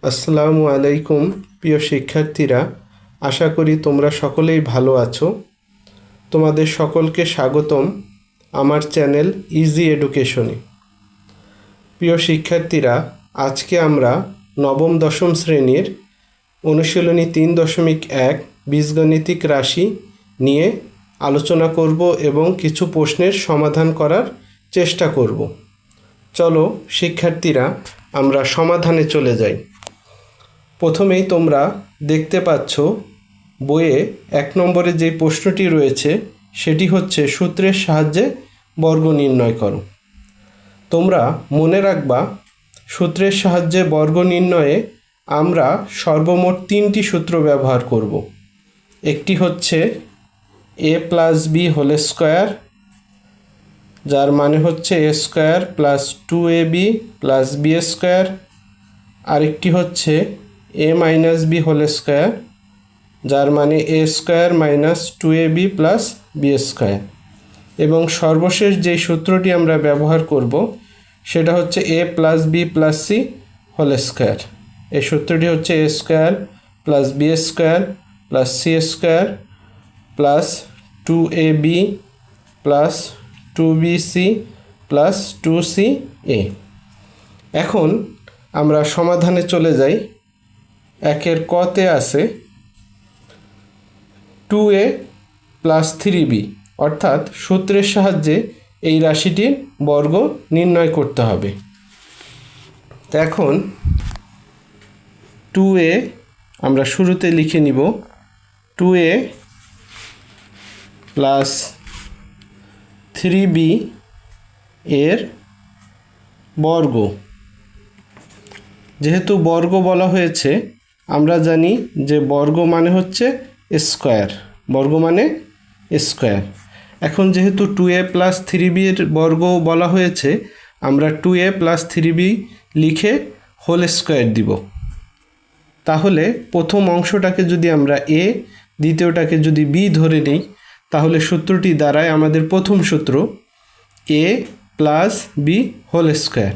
আসসালামু আলাইকুম প্রিয় শিক্ষার্থীরা, আশা করি তোমরা সকলেই ভালো আছো। তোমাদের সকলকে স্বাগতম আমার চ্যানেল ইজি এডুকেশনে। প্রিয় শিক্ষার্থীরা, আজকে আমরা নবম দশম শ্রেণীর অনুশীলনী 3.1 বীজগণিতিক রাশি নিয়ে আলোচনা করব এবং কিছু প্রশ্নের সমাধান করার চেষ্টা করব। চলো শিক্ষার্থীরা, আমরা সমাধানে চলে যাই। প্রথমেই তোমরা দেখতে পাচ্ছ বইয়ে 1 নম্বরে যে প্রশ্নটি রয়েছে সেটি হচ্ছে সূত্রের সাহায্যে বর্গ নির্ণয় করো। তোমরা মনে রাখবা, সূত্রের সাহায্যে বর্গ নির্ণয়ে আমরা সর্বমোট 3টি সূত্র ব্যবহার করব। একটি হচ্ছে a + b হোল স্কয়ার, যার মানে হচ্ছে a square plus 2ab plus b square. আরেকটি হচ্ছে a - b হোল স্কয়ার, যার মানে a square minus 2ab plus b square. এবং সর্বশেষ যেই সূত্রটি আমরা ব্যবহার করব সেটা হচ্ছে a + b + c whole square. এই সূত্রটি হচ্ছে a square plus b square plus c square plus 2ab plus 2bc plus 2ca। এখন আমরা সমাধানে চলে যাই। 1-এর কতে আছে 2a প্লাস 3b, অর্থাৎ সূত্রের সাহায্যে এই রাশিটির বর্গ নির্ণয় করতে হবে। তো এখন 2a আমরা শুরুতে লিখে নিব, 2a প্লাস 3b এর বর্গ। যেহেতু বর্গ বলা হয়েছে, আমরা জানি যে বর্গ মানে হচ্ছে স্কয়ার, বর্গ মানে স্কয়ার। এখন যেহেতু 2a প্লাস 3b এর বর্গ বলা হয়েছে, আমরা 2a প্লাস 3b লিখে হোল স্কয়ার দিব। তাহলে প্রথম অংশটাকে যদি আমরা a, দ্বিতীয়টাকে যদি b ধরে নিই, তাহলে সূত্রটি দ্বারায় আমাদের প্রথম সূত্র a plus b whole square,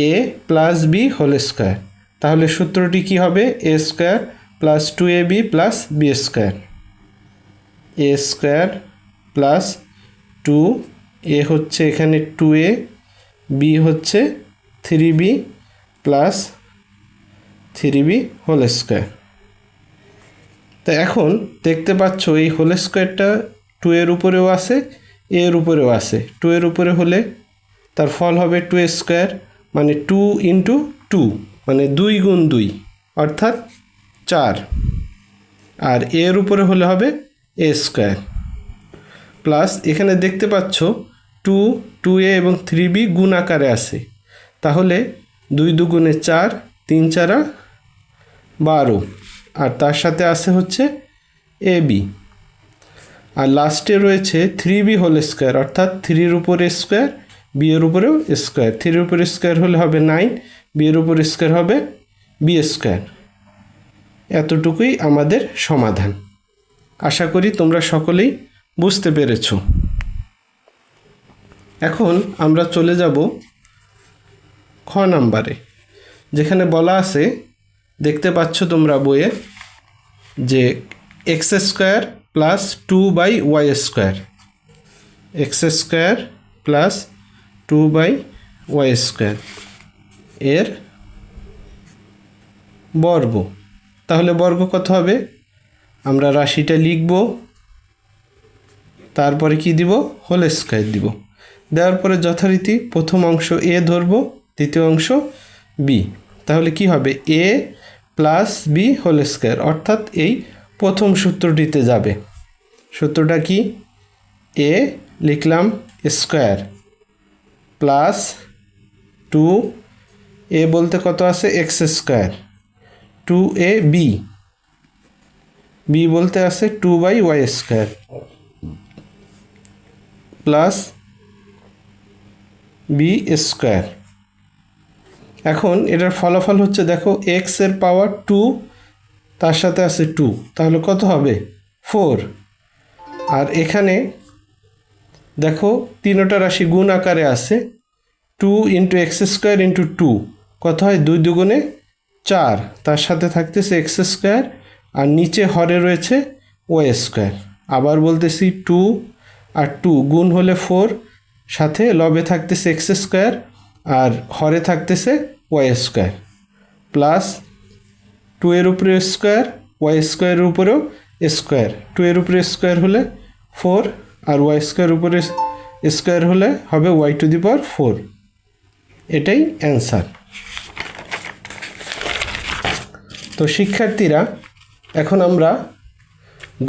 a plus b whole square. তাহলে সূত্রটি কি হবে? a square plus 2ab plus b square, a square plus 2a হচ্ছে এখানে 2a, b হচ্ছে 3b plus 3b whole square. তো এখন দেখতে পাচ্ছ এই হোল স্কয়ারটা 2 এর উপরেও আছে, a এর উপরেও আছে। 2 এর উপরে হলে তার ফল হবে 2 স্কয়ার, মানে 2 × 2, মানে 2 গুণ 2 অর্থাৎ 4। আর a এর উপরে হলে হবে a স্কয়ার প্লাস, এখানে দেখতে পাচ্ছ 2, 2a এবং 3b গুণ আকারে আছে। তাহলে 2 × 2 = 4, 3 × 4 = 12, আর তার সাথে আছে হচ্ছে ab। আর লাস্টে রয়েছে 3b হোল স্কয়ার, অর্থাৎ 3 এর উপরে স্কয়ার, b এর উপরেও স্কয়ার। 3 এর উপরে স্কয়ার হলে হবে 9, b এর উপরে স্কয়ার হবে b স্কয়ার। এতটুকুই আমাদের সমাধান। আশা করি তোমরা সকলেই বুঝতে পেরেছ। এখন আমরা চলে যাব খ নাম্বারে, যেখানে বলা আছে, দেখতে পাচ্ছ তোমরা বইয়ে, যে x square plus 2/y square, x square plus 2/y square এর বর্গ। তাহলে বর্গ কত হবে? আমরা রাশিটা লিখব, তারপরে কি দিব? হোল স্কয়ার দিব। দেওয়ার পরে যথারীতি প্রথম অংশ a ধরব, দ্বিতীয় অংশ b। তাহলে কি হবে? a plus b whole square, অর্থাৎ এই প্রথম সূত্রটিতে যাবে। সূত্রটা কি? a লিখলাম স্কয়ার প্লাস 2a বলতে কত আছে? এক্স স্কয়ার, 2ab, b বলতে আছে 2/y square plus b square. এখন এটার ফলাফল হচ্ছে, দেখো x এর পাওয়ার 2, তার সাথে আছে 2, তাহলে কত হবে? 4। আর এখানে দেখো তিনটা রাশি গুণ আকারে আছে, 2 × x² × 2 কত হয়? 2 × 2 = 4, তার সাথে থাকতেছে এক্স স্কোয়ার, আর নিচে হরে রয়েছে ওয়াই স্কোয়ার। আবার বলতেছি 2 আর 2 গুণ হলে 4, সাথে লবে থাকতেছে এক্স স্কোয়ার আর হরে থাকতেছে ওয়াই স্কোয়ার, প্লাস 2 এর উপরে স্কোয়ার, ওয়াই স্কোয়ারের উপরেও স্কোয়ার। 2 এর উপরে স্কোয়ার হলে 4, আর ওয়াই স্কোয়ার উপরে স্কোয়ার হলে হবে ওয়াই টু দি পাওয়ার 4। এটাই অ্যান্সার। তো শিক্ষার্থীরা, এখন আমরা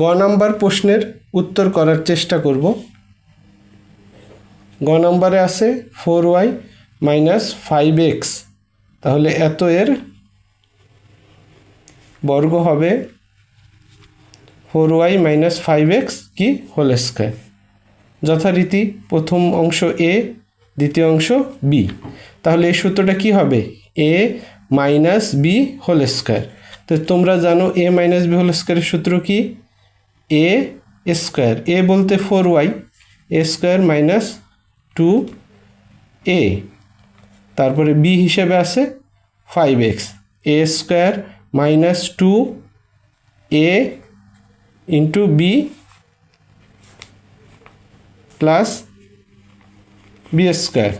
গ নাম্বার প্রশ্নের উত্তর করার চেষ্টা করব। গ নাম্বারে আছে 4y মাইনাস 5x, তাহলে এত এর বর্গ হবে 4y মাইনাস 5x কি হোল স্কোয়ার। যথারীতি প্রথম অংশ এ, দ্বিতীয় অংশ বি, তাহলে এই সূত্রটা কি হবে? এ মাইনাস বি হোল স্কোয়ার। তো তোমরা জানো এ মাইনাস বি হোল স্কোয়ারের সূত্র কি? এ স্কোয়ার, এ বলতে 4y, এ স্কোয়ার মাইনাস 2a, তারপরে বি হিসেবে আছে 5x, a square minus 2a into b plus b square.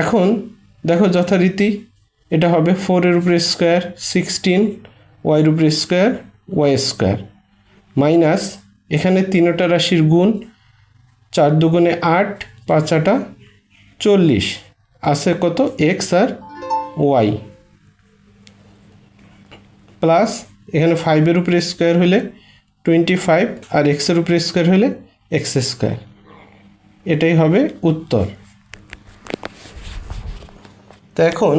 এখন দেখো যথারীতি এটা হবে 4 এর উপরে স্কোয়ার 16, ওয়াইয়ের উপরে স্কোয়ার ওয়াই স্কোয়ার, মাইনাস এখানে তিনটা রাশির গুণ, 4 দুগুণে 8, 5 আটা 40, আছে কত? এক্স আর ওয়াই, প্লাস এখানে 5 এর উপরে স্কোয়ার হলে 25, আর এক্সের উপরে স্কোয়ার হলে এক্স স্কোয়ার। এটাই হবে উত্তর। তো এখন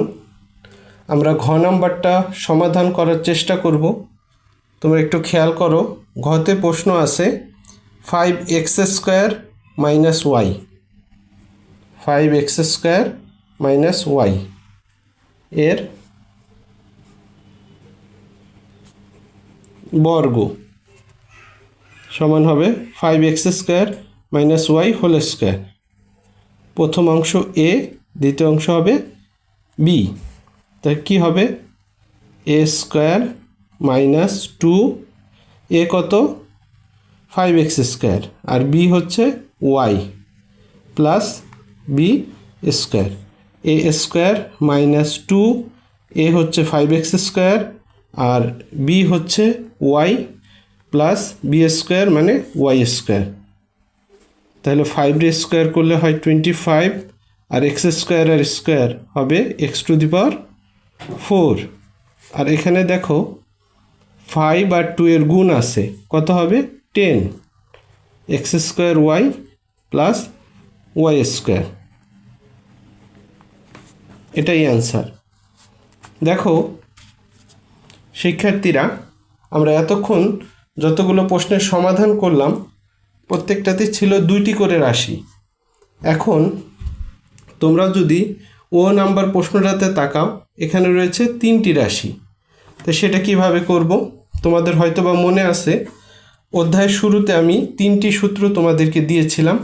আমরা ঘ নাম্বারটা সমাধান করার চেষ্টা করব। তোমরা একটু খেয়াল করো, ঘতে প্রশ্ন আছে 5x square minus Y, 5x square minus Y এর বর্গ সমান হবে 5x square minus Y whole square. প্রথম অংশ এ, দ্বিতীয় অংশ হবে বি, তাই কী হবে? এ স্কোয়ার মাইনাস 2, এ কত? 5x স্কোয়ার, আর বি হচ্ছে ওয়াই, প্লাস বি স্কোয়ার। এ স্কোয়ার মাইনাস 2, এ হচ্ছে 5x স্কোয়ার, আর বি হচ্ছে ওয়াই, প্লাস বি স্কোয়ার মানে ওয়াই স্কোয়ার। তাহলে 5 স্কোয়ার করলে হয় 25, আর এক্স স্কোয়ার আর স্কোয়ার হবে এক্স টু দি পাওয়ার 4। আর এখানে দেখো 5 আর 2 এর গুণ আছে, কত হবে? 10, X square Y plus Y square. এটাই অ্যান্সার। দেখো শিক্ষার্থীরা, আমরা এতক্ষণ যতগুলো প্রশ্নের সমাধান করলাম প্রত্যেকটাতে ছিল 2টি করে রাশি। এখন তোমরা যদি ও নাম্বার প্রশ্নটাতে তাকাও, এখানে রয়েছে 3টি রাশি। তো সেটা কিভাবে করব? তোমাদের হয়তো বা মনে আছে অধ্যায়ের শুরুতে আমি 3টি সূত্র তোমাদেরকে দিয়েছিলাম।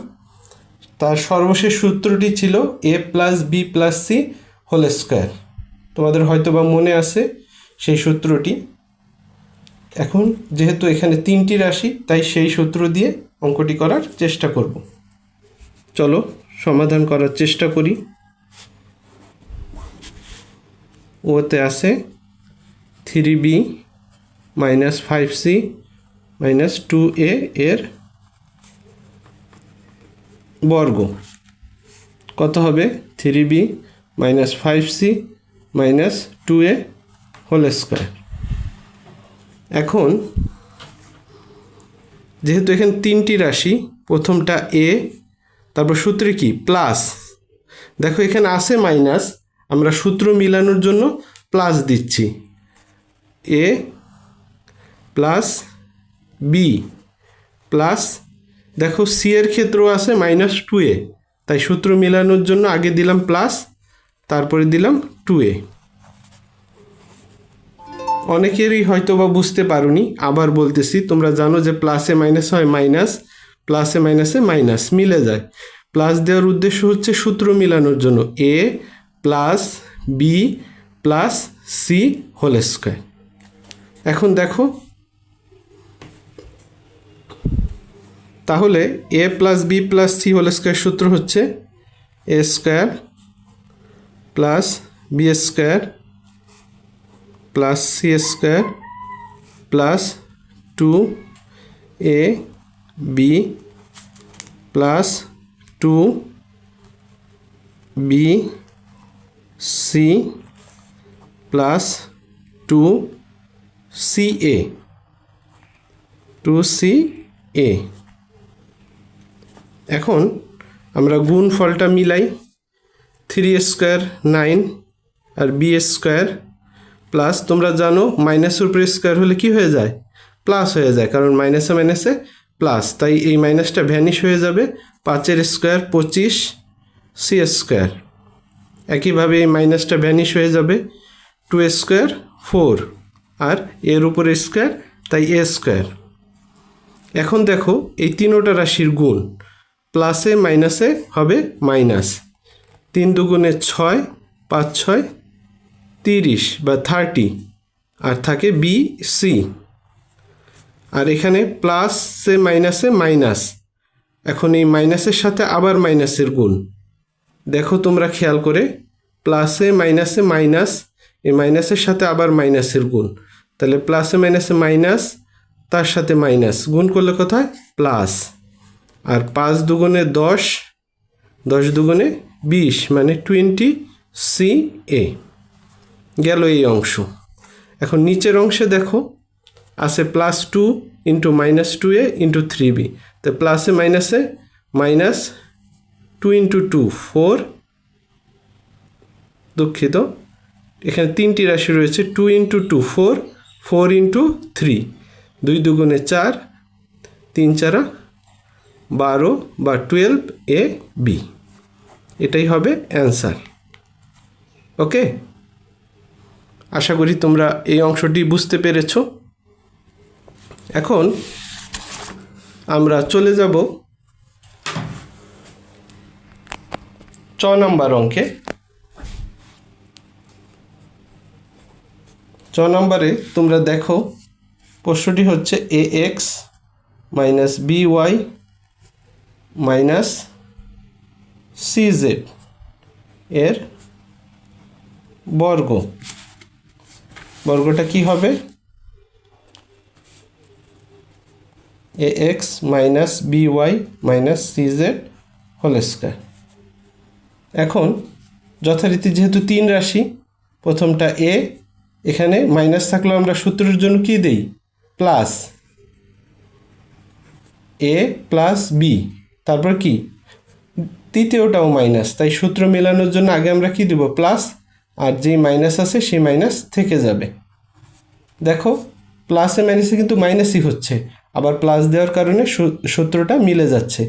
তার সর্বশেষ সূত্রটি ছিল a plus B plus C whole square. তোমাদের হয়তো বা মনে আছে সেই সূত্রটি। এখন যেহেতু এখানে 3টি রাশি, তাই সেই সূত্র দিয়ে অঙ্কটি করার চেষ্টা করব। চলো সমাধান করার চেষ্টা করি। ওতে আছে 3b minus 5c minus 2a এর বর্গ কত হবে? 3b minus 5c minus 2a whole square. এখন যেহেতু এখানে 3টি রাশি, প্রথমটা এ, তারপর সূত্রে কি প্লাস, দেখো এখানে আছে মাইনাস, আমরা সূত্র মিলানোর জন্য প্লাস দিচ্ছি। এ প্লাস বি প্লাস, দেখো সি এর ক্ষেত্রেও আছে মাইনাস 2a, তাই সূত্র মিলানোর জন্য আগে দিলাম প্লাস, তারপরে দিলাম 2a। অনেকেরই হয়তো বা বুঝতে পারোনি, আবার বলতেছি। তোমরা জানো যে প্লাসে মাইনাস হয় মাইনাস, প্লাসে মাইনাসে মাইনাস মিলে যায়। প্লাস দেওয়ার উদ্দেশ্য হচ্ছে সূত্র মিলানোর জন্য। A plus B plus C whole square. এখন দেখো তাহলে a plus B plus C whole square সূত্র হচ্ছে a square plus b square plus c square plus 2ab plus 2bc plus 2ca 2ca। এখন আমরা গুণ ফলটা মিলাই, 3 স্কোয়ার 9 আর বি স্কোয়ার প্লাস, তোমরা জানো মাইনাসের উপরে স্কোয়ার হলে কি হয়ে যায়, প্লাস হয়ে যায়, কারণ মাইনাসে মাইনাসে প্লাস, তাই এই মাইনাসটা ভ্যানিশ হয়ে যাবে। 5 স্কোয়ার 25 সি স্কোয়ার, একইভাবে এই মাইনাসটা ভ্যানিশ হয়ে যাবে। 2 স্কোয়ার 4 আর এর উপরে স্কোয়ার, তাই এ স্কোয়ার। এখন দেখো এই তিনোটা রাশির গুণ, প্লাসে মাইনাসে হবে মাইনাস, 3 দুগুণে 6, 5 6 30 বা 30, আর থাকে বি সি। আর এখানে প্লাসে মাইনাসে মাইনাস, এখন এই মাইনাসের সাথে আবার মাইনাসের গুণ, দেখো তোমরা খেয়াল করে, প্লাসে মাইনাসে মাইনাস, এই মাইনাসের সাথে আবার মাইনাসের গুণ, তাহলে প্লাসে মাইনাসে মাইনাস, তার সাথে মাইনাস, গুণ করলে কোথায় প্লাস। আর 5 দুগুণে 10, 10 দুগুণে 20, মানে 20ca গেল এই অংশ। এখন নিচের অংশে দেখো আছে plus 2 into minus 2a into 3b, তো প্লাসে মাইনাসে মাইনাস 2 ইন্টু 2 4, দুঃখিত এখানে 3টি রাশি রয়েছে, 2 ইন্টু 2 4, 4 ইন্টু 3, 2 দুগুণে 4, 3 4 12 বা 12ab, এটাই হবে অ্যান্সার। ওকে, আশা করি তোমরা এই অংশটি বুঝতে পেরেছ। এখন আমরা চলে যাব 6 নম্বর অঙ্কে। 6 নম্বরে তোমরা দেখো প্রশ্নটি হচ্ছে ax minus by minus cz এর বর্গ, বর্গটা কি হবে, ax minus by minus cz whole square. এখন যথারীতি যেহেতু 3 রাশি, প্রথমটা a, এখানে মাইনাস থাকলেও আমরা সূত্রের জন্য কি দেই, প্লাস, a প্লাস b, তারপর কি তৃতীয়টাও মাইনাস, তাই সূত্র মেলানোর জন্য আগে আমরা কি দেব, প্লাস, আর যেই মাইনাস আছে সেই মাইনাস থেকে যাবে। দেখো প্লাসে মাইনাসে কিন্তু মাইনাসই হচ্ছে, আবার প্লাস দেওয়ার কারণে সূত্রটা মিলে যাচ্ছে।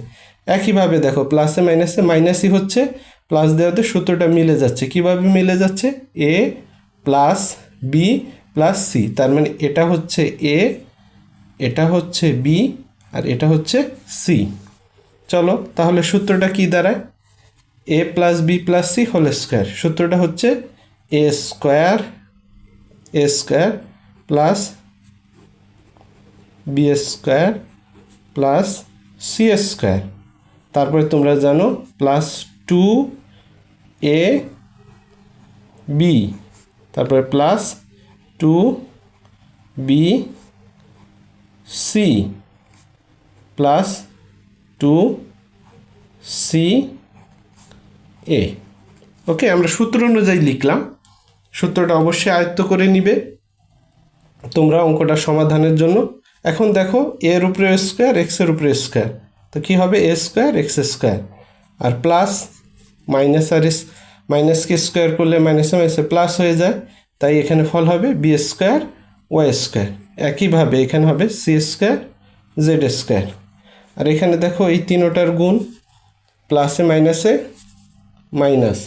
একইভাবে দেখো প্লাসে মাইনাসে মাইনাসই হচ্ছে, প্লাস দেওয়াতে সূত্রটা মিলে যাচ্ছে। কিভাবে মিলে যাচ্ছে, a plus b plus c, তার মানে এটা হচ্ছে a, এটা হচ্ছে b, আর এটা হচ্ছে c। চলো তাহলে সূত্রটা কি দাঁড়ায়, a plus b plus c whole square, সূত্রটা হচ্ছে a square plus b square plus c square, তারপরে তোমরা জানো প্লাস 2ab, তারপরে প্লাস 2bc প্লাস 2ca। ওকে, আমরা সূত্র অনুযায়ী লিখলাম, সূত্রটা অবশ্যই আয়ত্ত করে নিবে তোমরা অঙ্কটা সমাধানের জন্য। এখন দেখো এর উপরে স্কোয়ার, এক্সের উপরে স্কোয়ার, তো কী হবে, এ স্কোয়ার এক্স স্কোয়ার, আর প্লাস মাইনাস, আর মাইনাসকে স্কোয়ার করলে মাইনাসে মাইনাসে প্লাস হয়ে যায়, তাই এখানে ফল হবে বি স্কোয়ার ওয়াই স্কোয়ার। একইভাবে এখানে হবে সি স্কোয়ার জেড স্কোয়ার। আর এখানে দেখো এই তিনোটার গুণ, প্লাসে মাইনাসে মাইনাস,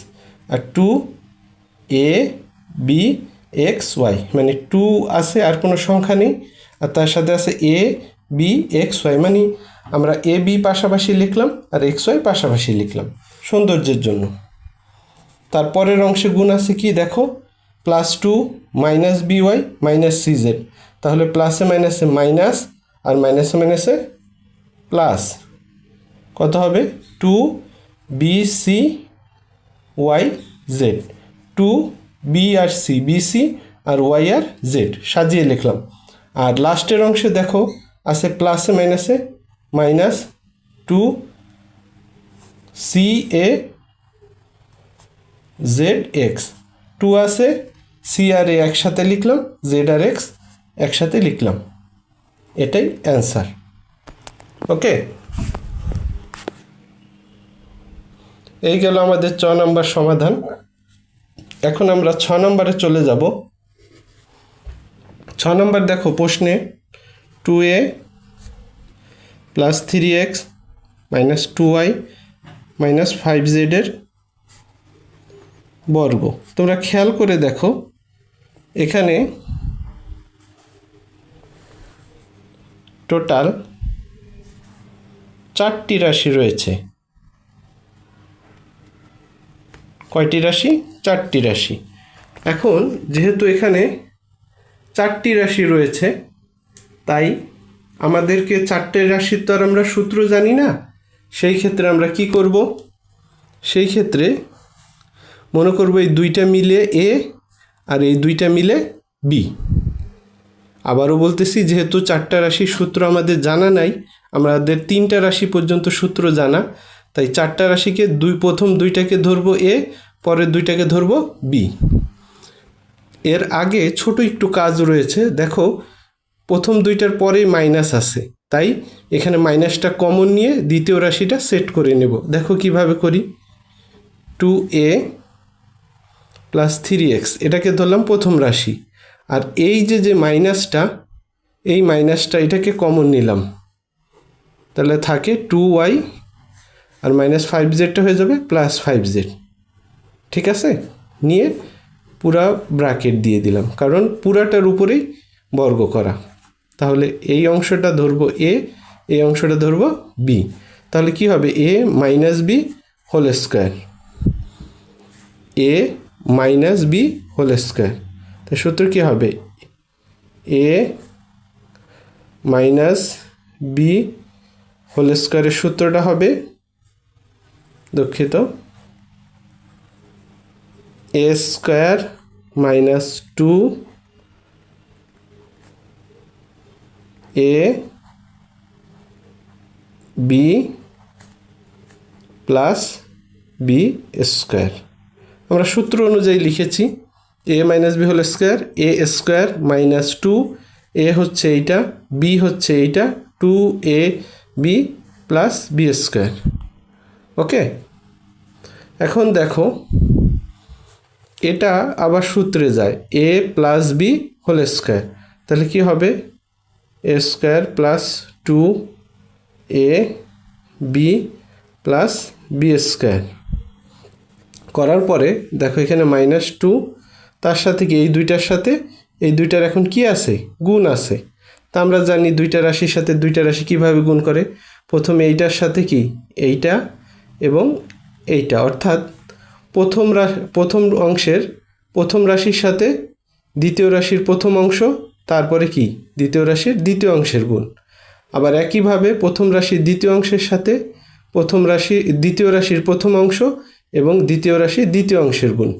আর 2ab xy, মানে 2 আছে আর কোনো সংখ্যা নেই, আর তার সাথে আছে abxy, মানে আমরা ab পাশাপাশি লিখলাম আর xy পাশাপাশি লিখলাম সৌন্দর্যের জন্য। তারপরের অংশে গুণ আছে কি দেখো, +2 মাইনাস বিওয়াই মাইনাস সিজেড, তাহলে প্লাসে মাইনাসে মাইনাস আর মাইনাসে মাইনাসে প্লাস, কত হবে 2BCYZ, 2B আর C, BC আর Y আর Z সাজিয়ে লিখলাম। আর লাস্টের অংশে দেখো আছে প্লাসে মাইনাসে মাইনাস 2CAZX, 2 আছে, C আর A একসাথে লিখলাম, Z আর X একসাথে লিখলাম, এটাই অ্যান্সার। ওকে, এই গেল আমাদের 6 নম্বর সমাধান। এখন আমরা 6 নম্বরে চলে যাব। 6 নম্বর দেখো প্রশ্নে 2A + 3X - 2Y - 5Z এর বর্গ। তোমরা খেয়াল করে দেখো এখানে টোটাল 4টি রাশি রয়েছে। কয়টি রাশি? 4টি রাশি। এখন যেহেতু এখানে 4টি রাশি রয়েছে, তাই আমাদেরকে 4টে রাশির তো আর আমরা সূত্র জানি না। সেই ক্ষেত্রে আমরা কি করব? সেই ক্ষেত্রে মনে করব এই দুইটা মিলে A আর এই দুইটা মিলে B। আবারও বলতেছি, যেহেতু 4টা রাশির সূত্র আমাদের জানা নাই, আমাদের 3টা রাশি পর্যন্ত সূত্র জানা, তাই 4টা রাশিকে প্রথম দুইটাকে ধরবো A, পরের দুইটাকে ধরবো B। এর আগে ছোট একটু কাজ রয়েছে। দেখো প্রথম দুইটার পরেই মাইনাস আছে, তাই এখানে মাইনাসটা কমন নিয়ে দ্বিতীয় রাশিটা সেট করে নেব। দেখো কিভাবে করি। 2A + 3X এটাকে ধরলাম প্রথম রাশি, আর এই যে মাইনাসটা, এই মাইনাসটা এটাকে কমন নিলাম, তাহলে থাকে 2Y আর -5Zটা হয়ে যাবে +5Z। ঠিক আছে, নিয়ে পুরা ব্র্যাকেট দিয়ে দিলাম, কারণ পুরাটার উপরেই বর্গ করা। তাহলে এই অংশটা ধরবো A, এই অংশটা ধরবো B। তাহলে কি হবে? A - B whole square, A - B whole square. তো সূত্র কি হবে? A - B হোল স্কোয়ারের সূত্রটা হবে, দুঃখিত, A² - 2AB + B²। আমরা সূত্র অনুযায়ী লিখেছি A - B whole square, A² - 2, A হচ্ছে এইটা, B হচ্ছে এইটা, 2AB + B²। ওকে, এখন দেখো এটা আবার সূত্রে যায়, A + B হোল স্কোয়ার। তাহলে কি হবে? A² + 2AB + B² করার পরে দেখো এখানে -2, তার সাথে কি এই দুইটার সাথে এই দুইটার এখন কি আছে? গুণ আছে। তা আমরা জানি দুইটা রাশির সাথে দুইটা রাশি কিভাবে গুণ করে। প্রথমে এইটার সাথে কি এইটা এবং এইটা, অর্থাৎ প্রথম অংশের প্রথম রাশির সাথে দ্বিতীয় রাশির প্রথম অংশ, তারপরে কি দ্বিতীয় রাশির দ্বিতীয় অংশের গুণ। আবার একইভাবে প্রথম রাশির দ্বিতীয় অংশের সাথে দ্বিতীয় রাশির প্রথম অংশ এবং দ্বিতীয় রাশির দ্বিতীয় অংশের গুণ।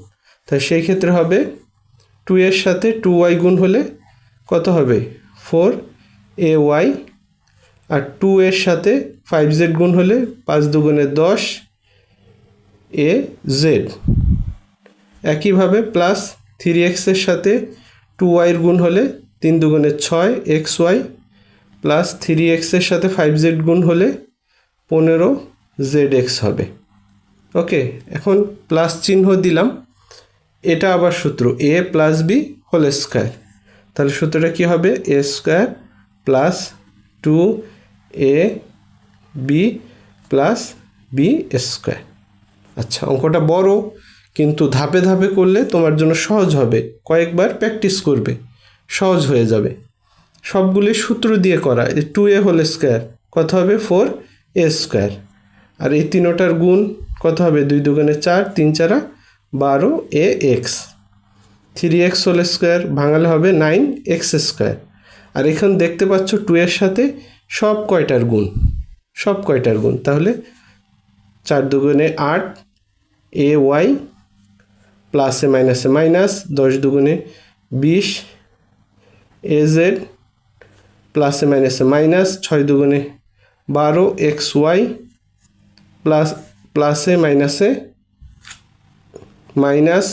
তাই সেই ক্ষেত্রে হবে 2 এর সাথে 2y গুণ হলে কত হবে? 4ay, আর 2 এর সাথে 5z গুণ হলে 5 দুগুণে 10 az। একইভাবে প্লাস 3x এর সাথে 2y এর গুণ হলে 3 দুগুণে 6xy, প্লাস 3x এর সাথে 5z গুণ হলে 15zx হবে। ওকে, এখন প্লাস চিহ্ন দিলাম। এটা আবার সূত্র A + B হোল স্কোয়ার। তাহলে সূত্রটা কি হবে? A² + 2AB + B²। আচ্ছা, অঙ্কটা বড়, কিন্তু ধাপে ধাপে করলে তোমার জন্য সহজ হবে। কয়েকবার প্র্যাকটিস করবে, সহজ হয়ে যাবে। সবগুলি সূত্র দিয়ে করা। 2A হোল স্কোয়ার কত হবে? 4A²। আর এই তিনোটার গুণ কত হবে? 2 দুগুণে 4, 3 4 12ax। 3x হোল স্কোয়ার ভাঙালে হবে 9x স্কোয়ার। আর এখানে দেখতে পাচ্ছ 2 এর সাথে সব কয়টার গুণ, তাহলে 4 দুগুণে 8 ay প্লাসে মাইনাসে মাইনাস, 10 দুগুণে 20 az প্লাসে মাইনাসে মাইনাস, 6 দুগুণে 12 xy প্লাসে মাইনাসে মাইনাস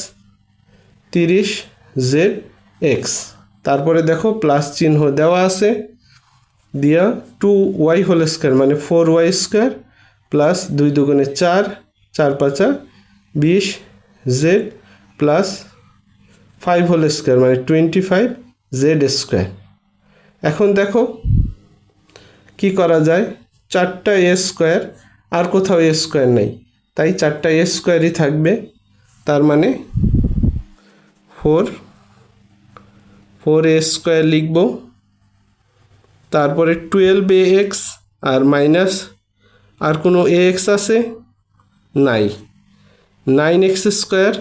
30 zx। তারপরে দেখো প্লাস চিহ্ন দেওয়া আছে, দিয়া 2y হোল স্কোয়ার মানে 4y স্কোয়ার প্লাস 2 দুগুণে 4, 4 পাঁচা 20 z প্লাস 5 হোল স্কোয়ার মানে 25 z স্কোয়ার। এখন দেখো কি করা যায়, 4টা a স্কোয়ার, আর কোথাও a স্কোয়ার নেই, তাই 4টা a স্কোয়ারই থাকবে। তার মানে 4a স্কোয়ার লিখব। তারপরে 12ax আর মাইনাস আর কোনো ax আছে নাই, 9x স্কোয়ার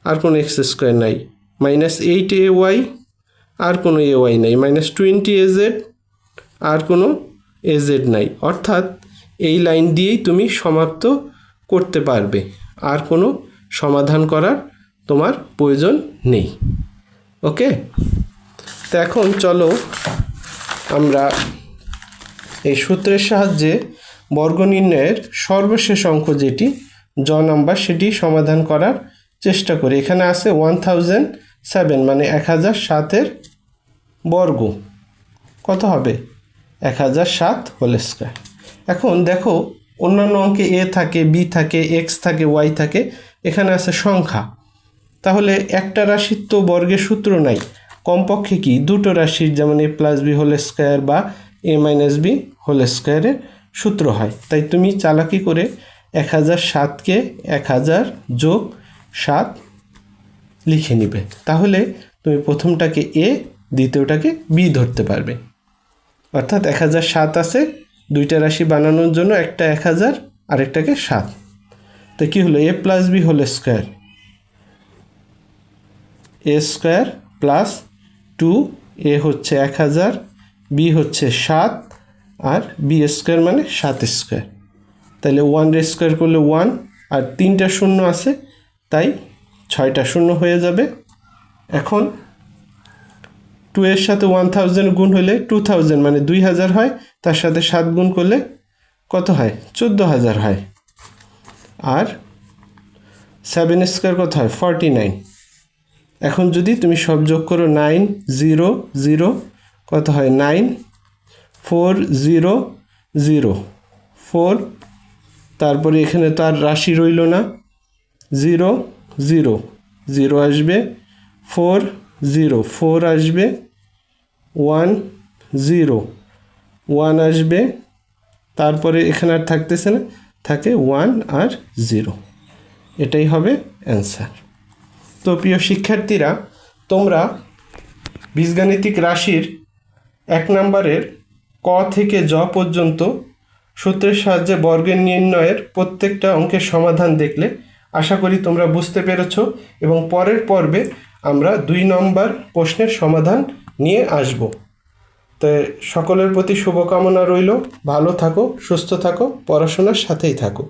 আর কোনো x স্কোয়ার নাই, মাইনাস 8ay আর কোনো ay নাই, মাইনাস 20az আর কোনো az নাই। অর্থাৎ এই লাইন দিয়েই তুমি সমাপ্ত করতে পারবে, আর কোনো সমাধান করার তোমার প্রয়োজন নেই। ওকে, তো এখন চলো আমরা এই সূত্রের সাহায্যে বর্গ নির্ণয়ের সর্বশেষ অঙ্ক যেটি জ নাম্বার সেটি সমাধান করার চেষ্টা করি। এখানে আছে 1007 মানে 1007 বর্গ, কত হবে 1007 হোল স্কোয়ার। এখন দেখো অন্যান্য অঙ্কে a থাকে, b থাকে, x থাকে, y থাকে, এখানে আছে সংখ্যা। তাহলে একটা রাশির তো বর্গের সূত্র নাই, কমপক্ষে কি দুটো রাশির, যেমন a plus b whole square বা a মাইনাস b হোল স্কোয়ারের সূত্র হয়। তাই তুমি চালাকি করে 1007কে 1000 যোগ 7 লিখে নিবে, তাহলে তুমি প্রথমটাকে a দ্বিতীয়টাকে b ধরতে পারবে। অর্থাৎ 1007 আছে, দুইটা রাশি বানানোর জন্য একটা 1000 আরেকটাকে 7। তো কি হলো a plus b whole square, a square plus 2a হচ্ছে 1000, b হচ্ছে 7 আর b স্কোয়ার মানে 7 স্কোয়ার। তাহলে 1 স্কোয়ার করলে 1 আর 3টা শূন্য আছে, তাই 6টা শূন্য হয়ে যাবে। এখন 2 এর সাথে 1000 গুণ হলে 2000 মানে 2000 হয়, তার সাথে 7 গুণ করলে কত হয় 14000 হয়। আর 7 স্কোয়ার কত হয় 49। এখন যদি তুমি সব যোগ করো 9 0 0 কত হয় 9 4 0 0 4, তারপরে এখানে তো আর রাশি রইল না, 0 0 0 আসবে, 4 0 4 আসবে, 1 0 1 আসবে, তারপরে এখানে আর থাকতেছে না, থাকে 1 আর 0। এটাই হবে অ্যান্সার। তো প্রিয় শিক্ষার্থীরা, তোমরা বীজগাণিতিক রাশির 1 নম্বরের ক থেকে জ পর্যন্ত সূত্রের সাহায্যে বর্গের নির্ণয়ের প্রত্যেকটা অঙ্কের সমাধান দেখলে আশা করি তোমরা বুঝতে পেরেছ, এবং পরের পর্বে আমরা 2 নম্বর প্রশ্নের সমাধান নিয়ে আসব। তো সকলের প্রতি শুভকামনা রইল, ভালো থাকো, সুস্থ থাকো, পড়াশোনার সাথেই থাকো।